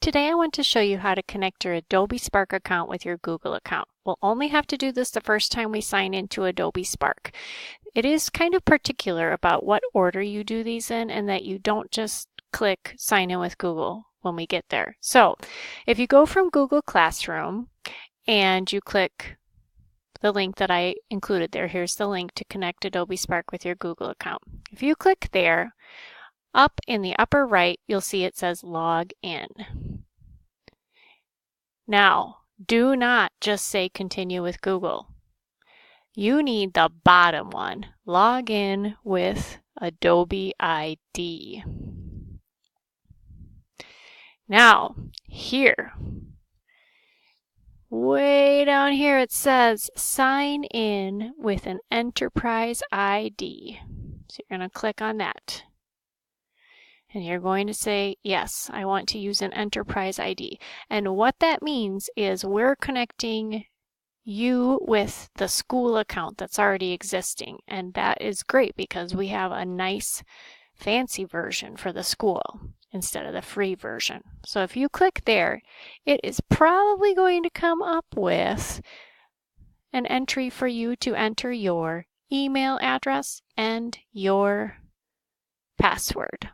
Today I want to show you how to connect your Adobe Spark account with your Google account. We'll only have to do this the first time we sign into Adobe Spark. It is kind of particular about what order you do these in and that you don't just click sign in with Google when we get there. So if you go from Google Classroom and you click the link that I included there, here's the link to connect Adobe Spark with your Google account. If you click there, up in the upper right, you'll see it says log in. Now, do not just say continue with Google. You need the bottom one, log in with Adobe ID. Now, here, way down here it says sign in with an enterprise ID. So you're going to click on that. And you're going to say, yes, I want to use an enterprise ID. And what that means is we're connecting you with the school account that's already existing. And that is great because we have a nice fancy version for the school instead of the free version. So if you click there, it is probably going to come up with an entry for you to enter your email address and your password.